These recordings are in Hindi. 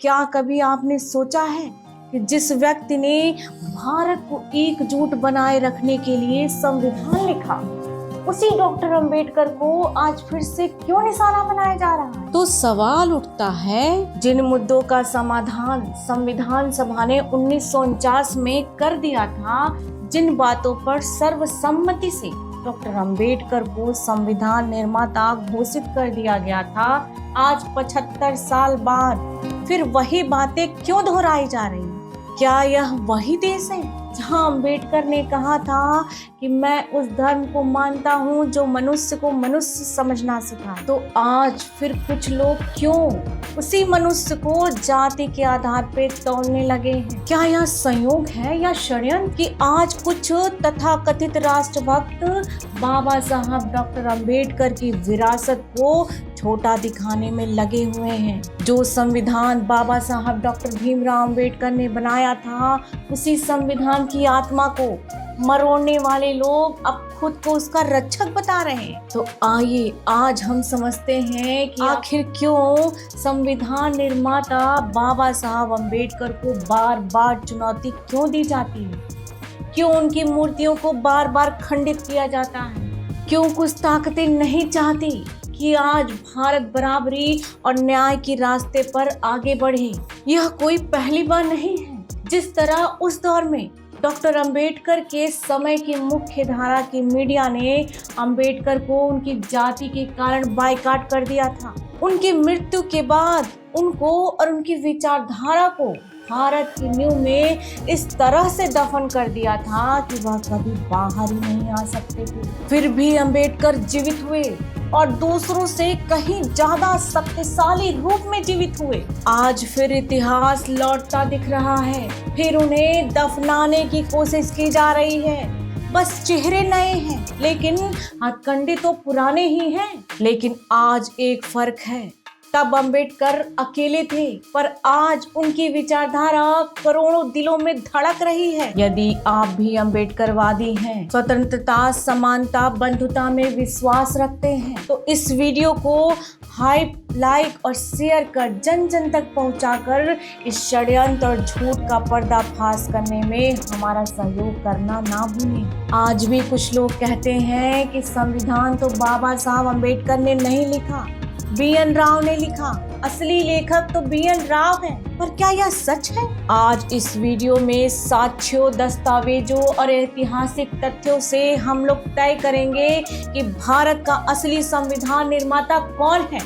क्या कभी आपने सोचा है कि जिस व्यक्ति ने भारत को एकजुट बनाए रखने के लिए संविधान लिखा, उसी डॉक्टर अंबेडकर को आज फिर से क्यों निशाना बनाया जा रहा है? तो सवाल उठता है, जिन मुद्दों का समाधान संविधान सभा ने 1949 में कर दिया था, जिन बातों पर सर्वसम्मति से डॉक्टर अंबेडकर को संविधान निर्माता घोषित कर दिया गया था, आज 75 साल बाद फिर वही बातें क्यों दोहराई जा रही हैं? क्या यह वही देश है जहां अंबेडकर ने कहा था कि मैं उस धर्म को मानता हूं जो मनुष्य को मनुष्य समझना सिखाए? तो आज फिर कुछ लोग क्यों उसी मनुष्य को जाति के आधार पर तोड़ने लगे हैं? क्या यह संयोग है या षड्यंत्र कि आज कुछ तथाकथित राष्ट्रभक्त बाबा साहब डॉक्टर अंबेडकर की विरासत को छोटा दिखाने में लगे हुए हैं? जो संविधान बाबा साहब डॉक्टर भीमराव अंबेडकर ने बनाया था, उसी संविधान की आत्मा को मरोड़ने वाले लोग अब खुद को उसका रक्षक बता रहे हैं। तो आइए आज हम समझते हैं कि आखिर क्यों संविधान निर्माता बाबा साहब अंबेडकर को बार बार चुनौती क्यों दी जाती है, क्यों उनकी मूर्तियों को बार बार खंडित किया जाता है, क्यों कुछ ताकतें नहीं चाहती कि आज भारत बराबरी और न्याय के रास्ते पर आगे बढ़े। यह कोई पहली बार नहीं है। जिस तरह उस दौर में डॉक्टर अंबेडकर के समय की मुख्य धारा की मीडिया ने अंबेडकर को उनकी जाति के कारण बायकॉट कर दिया था, उनकी मृत्यु के बाद उनको और उनकी विचारधारा को भारत की नींव में इस तरह से दफन कर दिया था कि वह कभी बाहर ही नहीं आ सकते थे। फिर भी अंबेडकर जीवित हुए और दूसरों से कहीं ज्यादा शक्तिशाली रूप में जीवित हुए। आज फिर इतिहास लौटता दिख रहा है, फिर उन्हें दफनाने की कोशिश की जा रही है। बस चेहरे नए हैं, लेकिन हथकंडे तो पुराने ही हैं। लेकिन आज एक फर्क है, तब अंबेडकर अकेले थे, पर आज उनकी विचारधारा करोड़ों दिलों में धड़क रही है। यदि आप भी अंबेडकरवादी हैं, स्वतंत्रता, समानता, बंधुता में विश्वास रखते हैं, तो इस वीडियो को हाइप, लाइक और शेयर कर जन जन तक पहुंचाकर इस षड्यंत्र और झूठ का पर्दाफाश करने में हमारा सहयोग करना ना भूलें। आज भी कुछ लोग कहते हैं कि संविधान तो बाबा साहब अंबेडकर ने नहीं लिखा, बी.एन. राव ने लिखा, असली लेखक तो बी.एन. राव हैं। पर क्या यह सच है? आज इस वीडियो में साक्ष्यों, दस्तावेजों और ऐतिहासिक तथ्यों से हम लोग तय करेंगे कि भारत का असली संविधान निर्माता कौन है,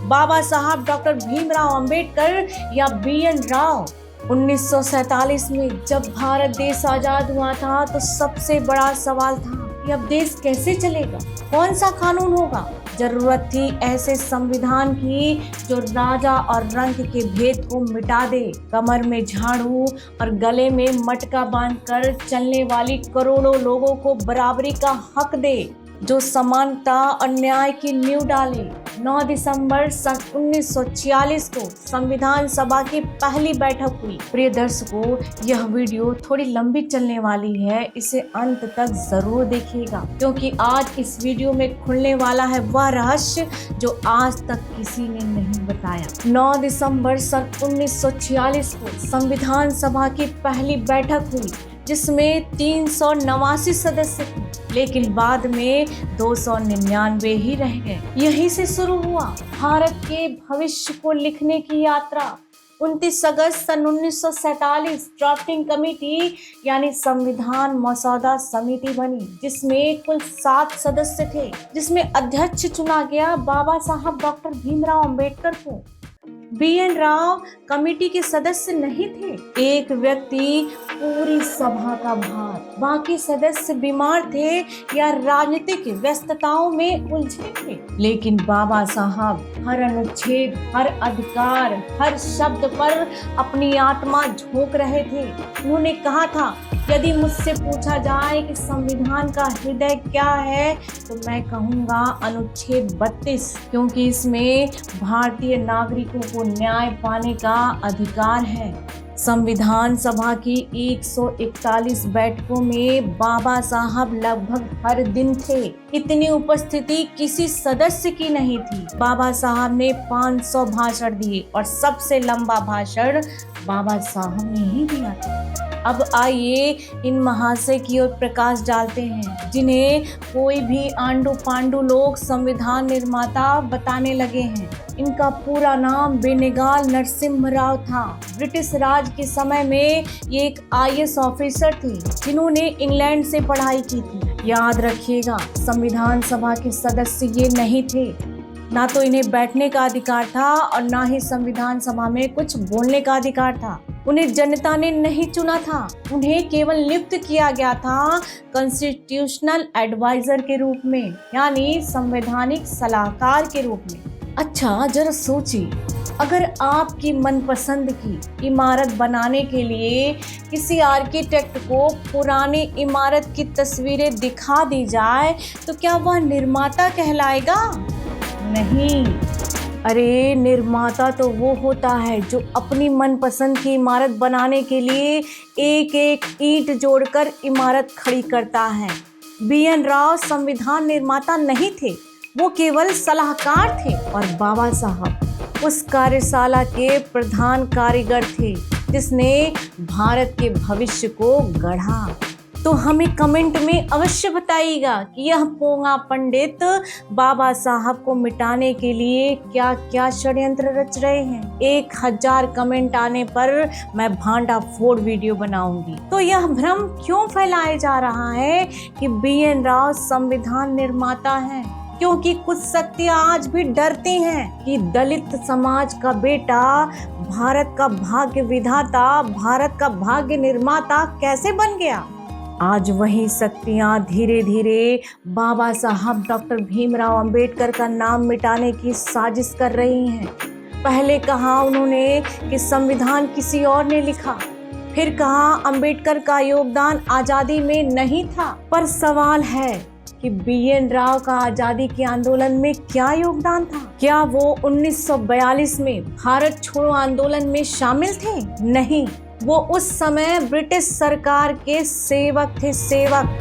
बाबा साहब डॉक्टर भीमराव अंबेडकर या बी.एन. राव। 1947 में जब भारत देश आजाद हुआ था, तो सबसे बड़ा सवाल था कि अब देश कैसे चलेगा, कौन सा कानून होगा। जरूरत थी ऐसे संविधान की जो राजा और रंग के भेद को मिटा दे, कमर में झाड़ू और गले में मटका बांधकर चलने वाली करोड़ों लोगों को बराबरी का हक दे, जो समानता और न्याय की नींव डाले। 9 दिसंबर सन 1946 को संविधान सभा की पहली बैठक हुई। प्रिय दर्शकों, यह वीडियो थोड़ी लंबी चलने वाली है, इसे अंत तक जरूर देखिएगा, क्योंकि आज इस वीडियो में खुलने वाला है वह रहस्य जो आज तक किसी ने नहीं बताया। 9 दिसंबर सन 1946 को संविधान सभा की पहली बैठक हुई, जिसमें 389 सदस्य थे, लेकिन बाद में 299 ही रह गए। यहीं से शुरू हुआ भारत के भविष्य को लिखने की यात्रा। 29 अगस्त सन 1947 ड्राफ्टिंग कमेटी यानी संविधान मसौदा समिति बनी, जिसमें कुल 7 सदस्य थे, जिसमें अध्यक्ष चुना गया बाबा साहब डॉक्टर भीमराव अंबेडकर को। बी.एन. राव कमेटी के सदस्य नहीं थे। एक व्यक्ति पूरी सभा का भार, बाकी सदस्य बीमार थे या राजनीतिक व्यस्तताओं में उलझे थे। लेकिन बाबा साहब हर अनुच्छेद, हर अधिकार, हर शब्द पर अपनी आत्मा झोंक रहे थे। उन्होंने कहा था, यदि मुझसे पूछा जाए कि संविधान का हृदय क्या है, तो मैं कहूँगा अनुच्छेद 32, क्योंकि इसमें भारतीय नागरिकों को न्याय पाने का अधिकार है। संविधान सभा की 141 बैठकों में बाबा साहब लगभग हर दिन थे। इतनी उपस्थिति किसी सदस्य की नहीं थी। बाबा साहब ने 500 भाषण दिए और सबसे लंबा भाषण बाबा साहब ने ही दिया था। अब आइए इन महाशय की ओर प्रकाश डालते हैं, जिन्हें कोई भी आंडू पांडू लोग संविधान निर्माता बताने लगे हैं। इनका पूरा नाम बेनेगल नरसिम्हा राव था। ब्रिटिश राज के समय में ये एक IAS ऑफिसर थे, जिन्होंने इंग्लैंड से पढ़ाई की थी। याद रखिएगा, संविधान सभा के सदस्य ये नहीं थे। ना तो इन्हें बैठने का अधिकार था और ना ही संविधान सभा में कुछ बोलने का अधिकार था। उन्हें जनता ने नहीं चुना था, उन्हें केवल नियुक्त किया गया था कॉन्स्टिट्यूशनल एडवाइजर के रूप में, यानी संवैधानिक सलाहकार के रूप में। अच्छा, जरा सोचिए, अगर आपकी मनपसंद की इमारत बनाने के लिए किसी आर्किटेक्ट को पुरानी इमारत की तस्वीरें दिखा दी जाए तो क्या वह निर्माता कहलाएगा? नहीं। अरे, निर्माता तो वो होता है जो अपनी मनपसंद की इमारत बनाने के लिए एक एक ईंट जोड़कर इमारत खड़ी करता है। BN राव संविधान निर्माता नहीं थे, वो केवल सलाहकार थे। और बाबा साहब उस कार्यशाला के प्रधान कारीगर थे जिसने भारत के भविष्य को गढ़ा। तो हमें कमेंट में अवश्य बताइएगा कि यह पोंगा पंडित बाबा साहब को मिटाने के लिए क्या क्या षड्यंत्र रच रहे हैं। 1000 कमेंट आने पर मैं भांडा फोड़ वीडियो बनाऊंगी। तो यह भ्रम क्यों फैलाया जा रहा है कि BN राव संविधान निर्माता हैं? क्योंकि कुछ शक्ति आज भी डरती हैं कि दलित समाज का बेटा भारत का भाग्य विधाता, भारत का भाग्य निर्माता कैसे बन गया। आज वही शक्तियां धीरे धीरे बाबा साहब डॉक्टर भीमराव अंबेडकर का नाम मिटाने की साजिश कर रही हैं। पहले कहा उन्होंने कि संविधान किसी और ने लिखा, फिर कहा अंबेडकर का योगदान आजादी में नहीं था। पर सवाल है कि BN राव का आजादी के आंदोलन में क्या योगदान था? क्या वो 1942 में भारत छोड़ो आंदोलन में शामिल थे? नहीं, वो उस समय ब्रिटिश सरकार के सेवक थे, सेवक।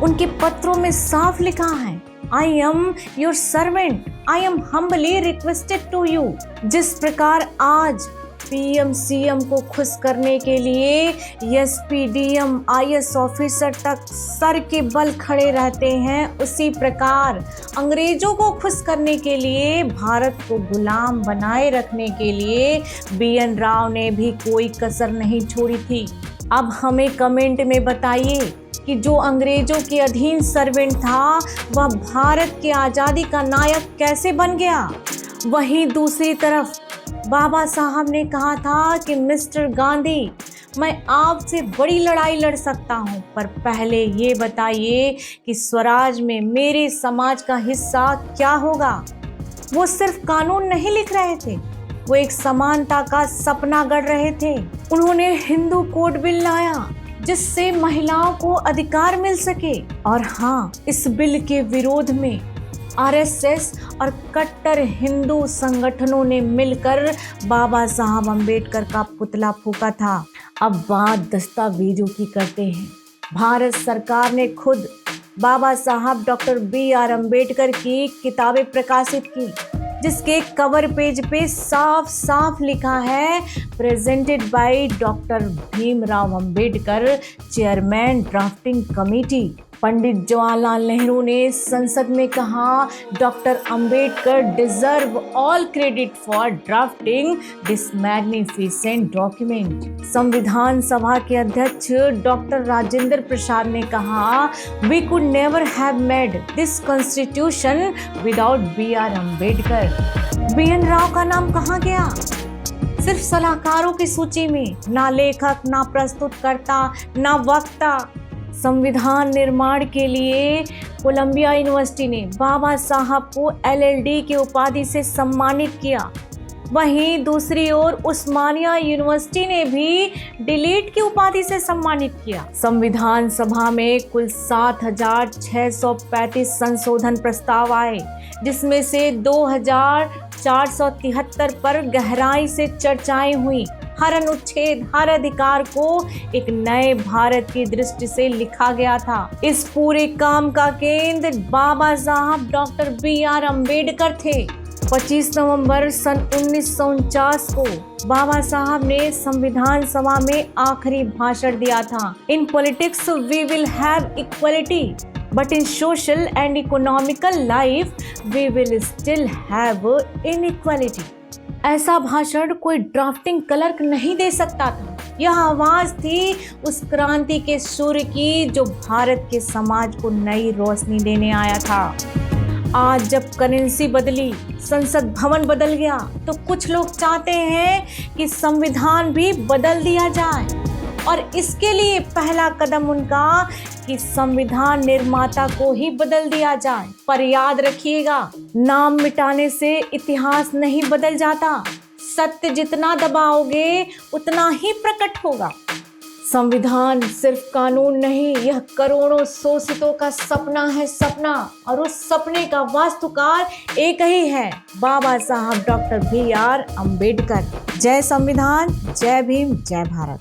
उनके पत्रों में साफ लिखा है, I am your servant, I am humbly requested to you। जिस प्रकार आज PM CM को खुश करने के लिए SP DM IAS ऑफिसर तक सर के बल खड़े रहते हैं, उसी प्रकार अंग्रेजों को खुश करने के लिए, भारत को गुलाम बनाए रखने के लिए BN राव ने भी कोई कसर नहीं छोड़ी थी। अब हमें कमेंट में बताइए कि जो अंग्रेजों के अधीन सर्वेंट था वह भारत की आज़ादी का नायक कैसे बन गया। वहीं दूसरी तरफ बाबा साहब ने कहा था कि मिस्टर गांधी, मैं आपसे बड़ी लड़ाई लड़ सकता हूं, पर पहले ये बताइए कि स्वराज में मेरे समाज का हिस्सा क्या होगा। वो सिर्फ कानून नहीं लिख रहे थे, वो एक समानता का सपना गढ़ रहे थे। उन्होंने हिंदू कोड बिल लाया जिससे महिलाओं को अधिकार मिल सके। और हाँ, इस बिल के विरोध में RSS और कट्टर हिंदू संगठनों ने मिलकर बाबा साहब अंबेडकर का पुतला फूंका था। अब बात दस्तावेजों की करते हैं। भारत सरकार ने खुद बाबा साहब डॉक्टर BR अंबेडकर की किताबें प्रकाशित की, जिसके कवर पेज पे साफ साफ लिखा है, presented by doctor Bhimrao Ambedkar, chairman drafting committee. Pandit Jawaharlal Nehru ने संसद में कहा, doctor Ambedkar deserve all credit for drafting this magnificent document. संविधान सभा के अध्यक्ष डॉक्टर राजेंद्र प्रसाद ने कहा, we could never have made this constitution without BR Ambedkar. BN Rao का नाम कहाँ गया? सिर्फ सलाहकारों की सूची में, ना लेखक, ना प्रस्तुतकर्ता, ना वक्ता। संविधान निर्माण के लिए कोलंबिया यूनिवर्सिटी ने बाबा साहब को LLD की उपाधि से सम्मानित किया। वहीं दूसरी ओर उस्मानिया यूनिवर्सिटी ने भी डिलीट की उपाधि से सम्मानित किया। संविधान सभा में कुल 7,635 संशोधन प्रस्ताव आए, जिसमें से 2,473 पर गहराई से चर्चाएं हुई। हर अनुच्छेद, हर अधिकार को एक नए भारत की दृष्टि से लिखा गया था। इस पूरे काम का केंद्र बाबा साहब डॉक्टर B.R. अम्बेडकर थे। 25 नवंबर सन 1949 को बाबा साहब ने संविधान सभा में आखिरी भाषण दिया था। In politics we will have equality, but in social and economical life we will still have inequality. ऐसा भाषण कोई ड्राफ्टिंग क्लर्क नहीं दे सकता था। यह आवाज थी उस क्रांति के सूर्य की जो भारत के समाज को नई रोशनी देने आया था। आज जब करेंसी बदली, संसद भवन बदल गया, तो कुछ लोग चाहते हैं कि संविधान भी बदल दिया जाए, और इसके लिए पहला कदम उनका कि संविधान निर्माता को ही बदल दिया जाए। पर याद रखिएगा, नाम मिटाने से इतिहास नहीं बदल जाता। सत्य जितना दबाओगे उतना ही प्रकट होगा। संविधान सिर्फ कानून नहीं, यह करोड़ों शोषितों का सपना है, सपना। और उस सपने का वास्तुकार एक ही है, बाबा साहब डॉक्टर B.R. अम्बेडकर। जय संविधान, जय भीम, जय भारत।